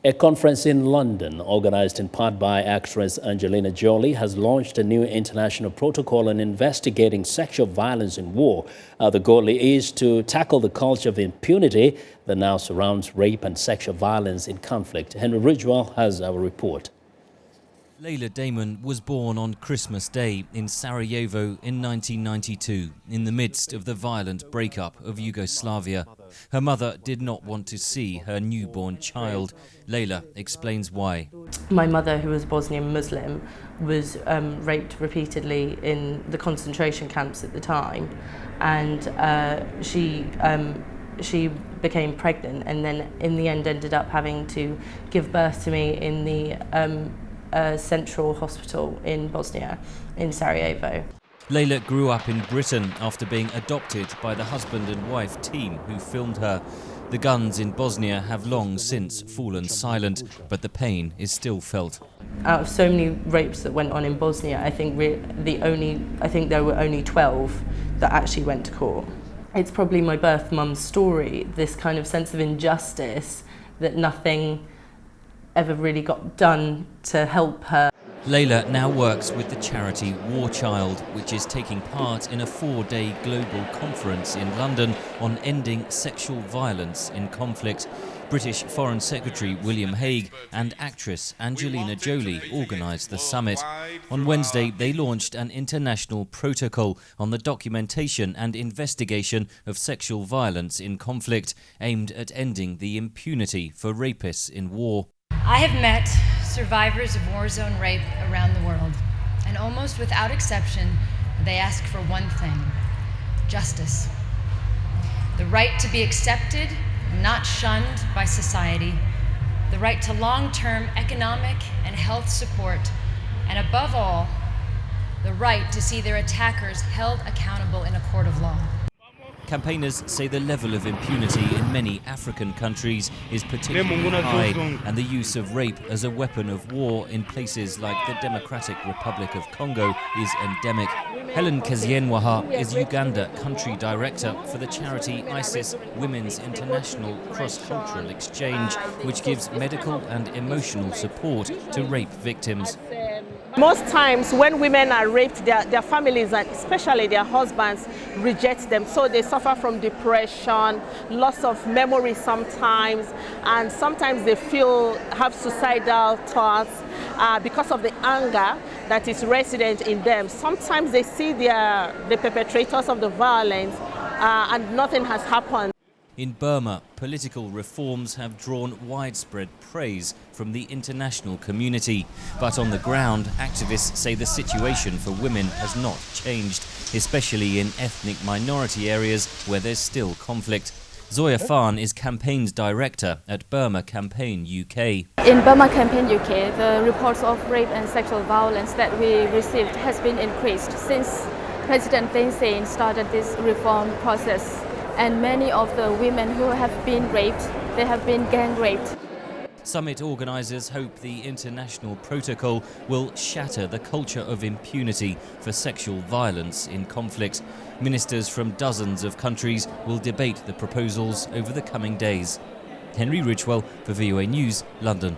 A conference in London, organized in part by actress Angelina Jolie, has launched a new international protocol on investigating sexual violence in war. The goal is to tackle the culture of impunity that now surrounds rape and sexual violence in conflict. Henry Ridgwell has our report. Leyla Damon was born on Christmas Day in Sarajevo in 1992, in the midst of the violent breakup of Yugoslavia. Her mother did not want to see her newborn child. Leyla explains why. My mother, who was Bosnian Muslim, was raped repeatedly in the concentration camps at the time, and she became pregnant, and then in the end ended up having to give birth to me in the central hospital in Bosnia, in Sarajevo. Leyla grew up in Britain after being adopted by the husband and wife team who filmed her. The guns in Bosnia have long since fallen silent, but the pain is still felt. Out of so many rapes that went on in Bosnia, I think there were only 12 that actually went to court. It's probably my birth mum's story, this kind of sense of injustice that nothing ever really got done to help her. Leyla now works with the charity War Child, which is taking part in a 4-day global conference in London on ending sexual violence in conflict. British Foreign Secretary William Hague and actress Angelina Jolie organised the summit. On Wednesday, they launched an international protocol on the documentation and investigation of sexual violence in conflict, aimed at ending the impunity for rapists in war. I have met survivors of war zone rape around the world, and almost without exception, they ask for one thing: justice. The right to be accepted, not shunned by society, the right to long-term economic and health support, and above all, the right to see their attackers held accountable in a court of law. Campaigners say the level of impunity in many African countries is particularly high, and the use of rape as a weapon of war in places like the Democratic Republic of Congo is endemic. Helen Kezienwaha is Uganda country director for the charity ISIS Women's International Cross-Cultural Exchange, which gives medical and emotional support to rape victims. Most times when women are raped, their families and especially their husbands reject them, so they suffer from depression, loss of memory sometimes, and sometimes they have suicidal thoughts because of the anger that is resident in them. Sometimes they see the perpetrators of the violence and nothing has happened. In Burma, political reforms have drawn widespread praise from the international community. But on the ground, activists say the situation for women has not changed, especially in ethnic minority areas where there's still conflict. Zoya Fan is campaigns director at Burma Campaign UK. In Burma Campaign UK, the reports of rape and sexual violence that we received has been increased since President Thein Sein started this reform process. And many of the women who have been raped, they have been gang raped. Summit organisers hope the international protocol will shatter the culture of impunity for sexual violence in conflict. Ministers from dozens of countries will debate the proposals over the coming days. Henry Ridgwell for VOA News, London.